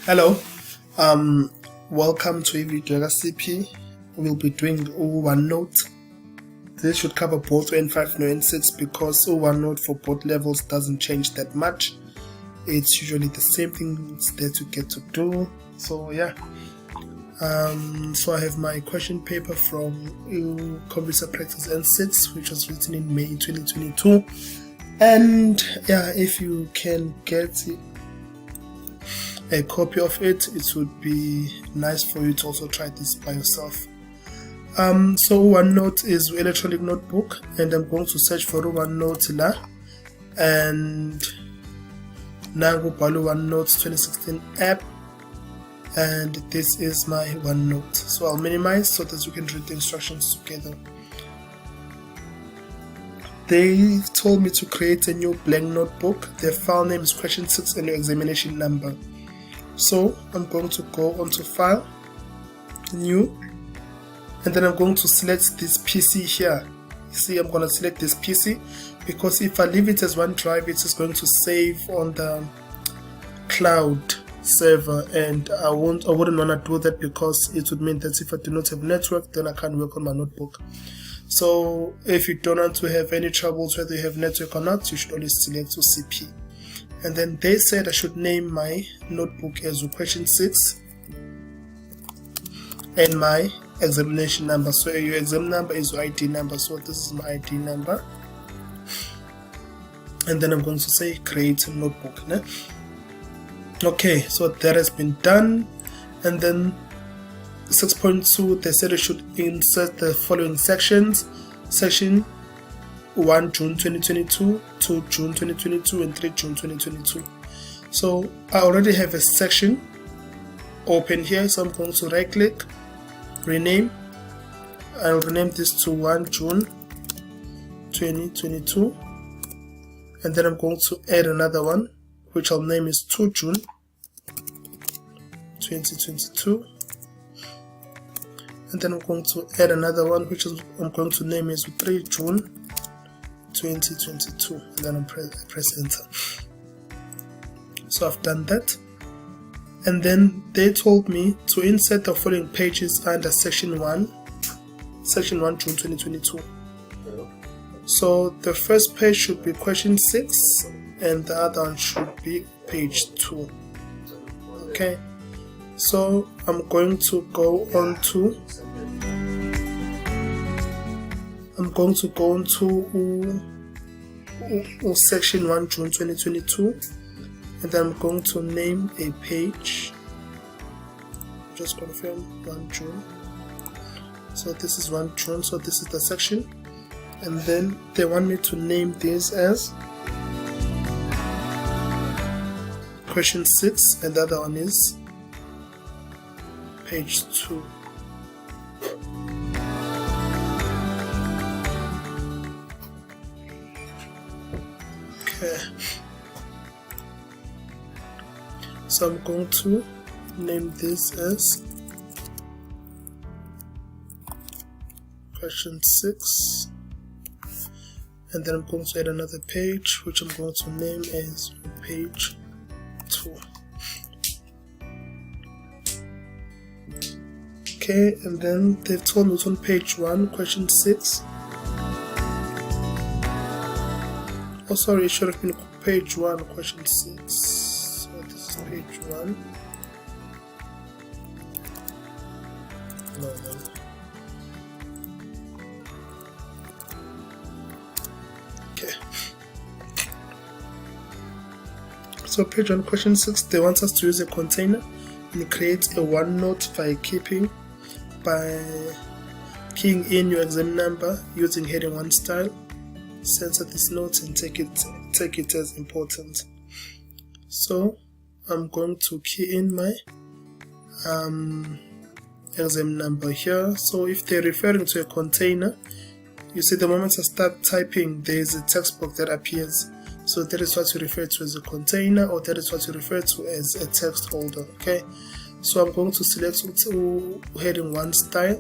Hello, welcome to a video CP. We'll be doing Onenote. This should cover both N5 and N6 because Onenote for both levels doesn't change that much. It's usually the same things that you get to do. So yeah, so I have my question paper from Computer Practice N6, which was written in May 2022. And yeah, if you can get a copy of it, it would be nice for you to also try this by yourself. So Onenote is electronic notebook, and I'm going to search for Onenote la, and now go Onenote 2016 app, and this is my Onenote. So I'll minimize so that you can read the instructions together. They told me to create a new blank notebook. Their file name is question 6 and your examination number. So I'm going to go onto File, New, and then I'm going to select this PC here. You see, I'm going to select this PC because if I leave it as OneDrive, it is going to save on the cloud server, and I wouldn't want to do that because it would mean that if I do not have network, then I can't work on my notebook. So if you don't want to have any troubles whether you have network or not, you should always select CP. And then they said I should name my notebook as question 6 and my examination number. So your exam number is your ID number. So this is my ID number. And then I'm going to say create a notebook. Ne? Okay, so that has been done. And then 6.2, they said I should insert the following sections. Section 1 June 2022, 2 June 2022, and 3 June 2022. So I already have a section open here, so I'm going to right click, rename. I'll rename this to 1 June 2022, and then I'm going to add another one which I'll name is 2 June 2022, and then I'm going to add another one which I'm going to name is 3 June 2022, and then I press enter. So I've done that, and then they told me to insert the following pages under section 1 June 2022. So the first page should be question 6 and the other one should be page 2. Okay, so I'm going to go on to section 1 June 2022, and then I'm going to name a page. Just confirm 1 June. So this is 1 June, so this is the section, and then they want me to name this as question 6 and the other one is page 2. So I'm going to name this as question 6, and then I'm going to add another page which I'm going to name as page 2. Okay, and then they've told me it's on page 1, question 6. Oh, sorry, it should have been page 1, question 6. So this is page 1. No. Okay. So page 1, question 6, they want us to use a container and create a OneNote by keying in your exam number using heading 1 style. Censor this note and take it as important. So I'm going to key in my exam number here. So if they're referring to a container, you see the moment I start typing, there is a text box that appears. So that is what you refer to as a container, or that is what you refer to as a text holder. Okay, so I'm going to select heading 1 style,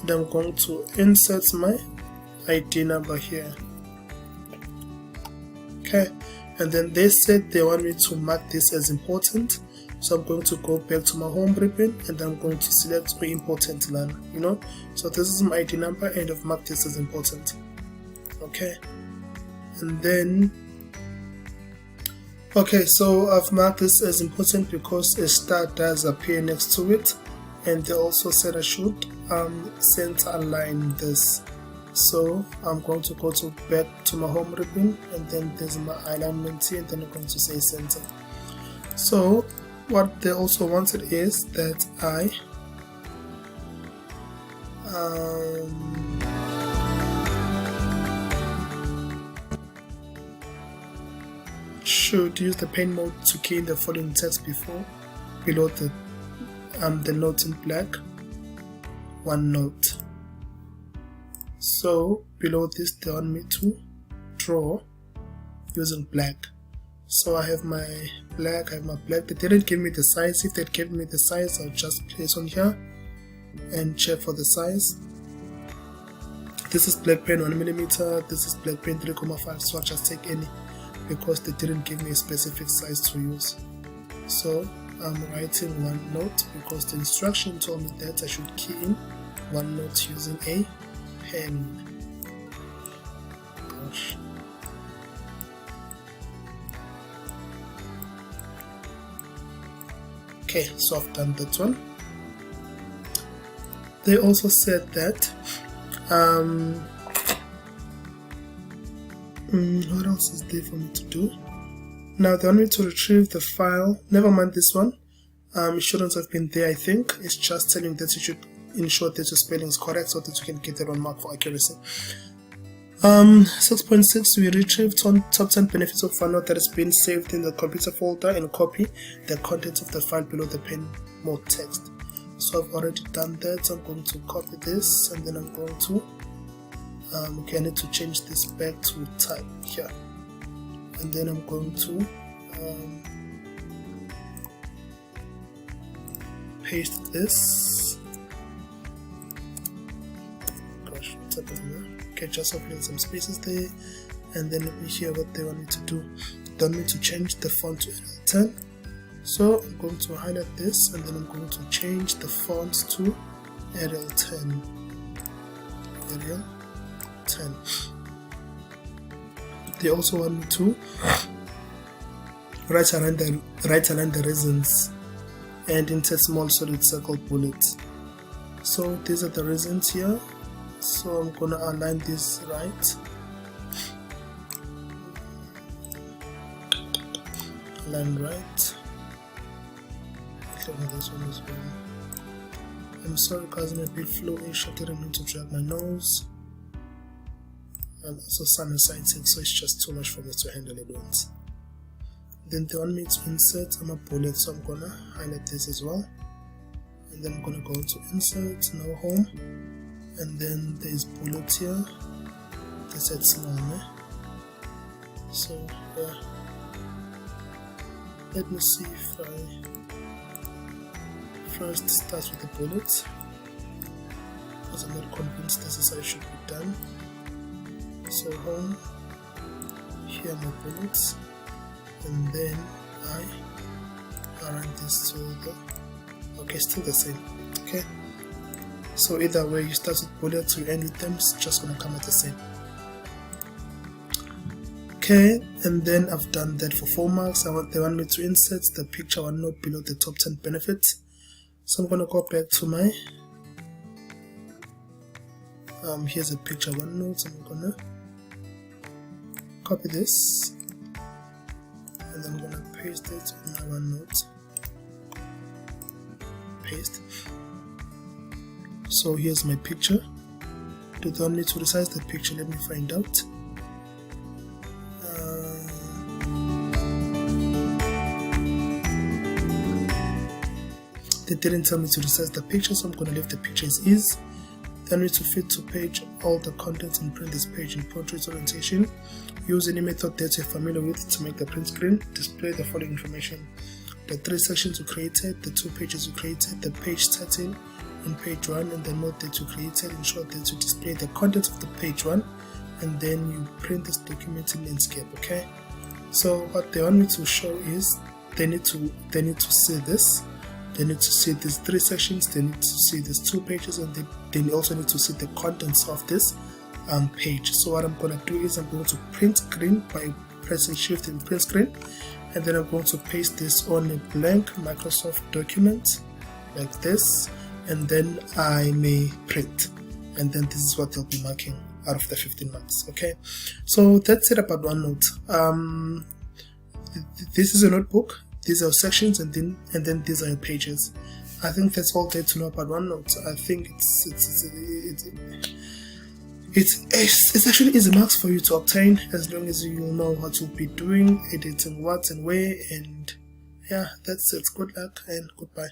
and I'm going to insert my ID number here. Okay, and then they said they want me to mark this as important, So I'm going to go back to my home ribbon and I'm going to select important line, so this is my ID number and I've marked this as important. Okay, and then so I've marked this as important because a star does appear next to it, and they also said I should center align this. So I'm going to go back to my home ribbon, and then there's my alignment here, and then I'm going to say center. So what they also wanted is that I should use the pen mode to key in the following text below the note in black, OneNote. So below this they want me to draw using black. So I have my black, They didn't give me the size. If they'd give me the size, I'll just place on here and check for the size. This is black pen 1mm, this is black pen 3.5, so I'll just take any because they didn't give me a specific size to use. So I'm writing OneNote because the instruction told me that I should key in OneNote using a pen. Gosh. Okay, so I've done that one. They also said that what else is there for me to do? Now they want me to retrieve the file. Never mind this one. It shouldn't have been there, I think. It's just telling that you should ensure that your spelling is correct so that you can get the one mark for accuracy. 6.6, we retrieve top 10 benefits of OneNote that has been saved in the computer folder and copy the contents of the file below the pen mode text. So I've already done that. So I'm going to copy this, and then I'm going to I need to change this back to type here, and then I'm going to paste this. Gosh, what's happening there? Okay, just opening some spaces there, and then let me hear what they want me to do. They want me to change the font to Arial 10. So I'm going to highlight this, and then I'm going to change the font to Arial 10. Arial 10. They also want me to write around the reasons and insert small solid circle bullets. So these are the reasons here. So I'm gonna align this right. Align right. Look at this one as well. I'm sorry guys, I'm a bit flowish. I didn't mean to drag my nose. And also sinusitis, so it's just too much for me to handle at once. Then they want me to insert a bullet, so I'm gonna highlight this as well. And then I'm gonna go to insert, now home. And then there's bullet here. They said small, So yeah. Let me see if I first start with the bullets, because I'm not convinced this is how it should be done. So home, here my bullets, and then I align this to the, okay, still the same. Okay, so either way you start with bullets, you end with them, it's just gonna come out the same. Okay, and then I've done that for 4 marks. They want me to insert the picture OneNote below the top 10 benefits. So I'm gonna go back to my here's a picture OneNote. So I'm gonna copy this, and then I'm gonna paste it on my OneNote. Paste. So here's my picture. Do they want me to resize the picture? Let me find out. They didn't tell me to resize the picture, so I'm gonna leave the picture as is. Then we to fit to page all the contents and print this page in portrait orientation. Use any method that you're familiar with to make the print screen. Display the following information: the 3 sections you created, the 2 pages you created, the page title in page 1, and the note that you created. Ensure that you display the contents of the page 1, and then you print this document in landscape. Okay, so what they want me to show is they need to see this. They need to see these 3 sections. They need to see these 2 pages, and they also need to see the contents of this page. So what I'm going to do is I'm going to print screen by pressing Shift and print screen, and then I'm going to paste this on a blank Microsoft document like this, and then I may print, and then this is what they'll be marking out of the 15 marks. Okay, so that's it about OneNote. This is a notebook. These are sections, and then these are your pages. I think that's all there to know about OneNote. I think it's actually easy marks for you to obtain, as long as you know what you'll be doing, editing what and where, and yeah, that's it. Good luck and goodbye.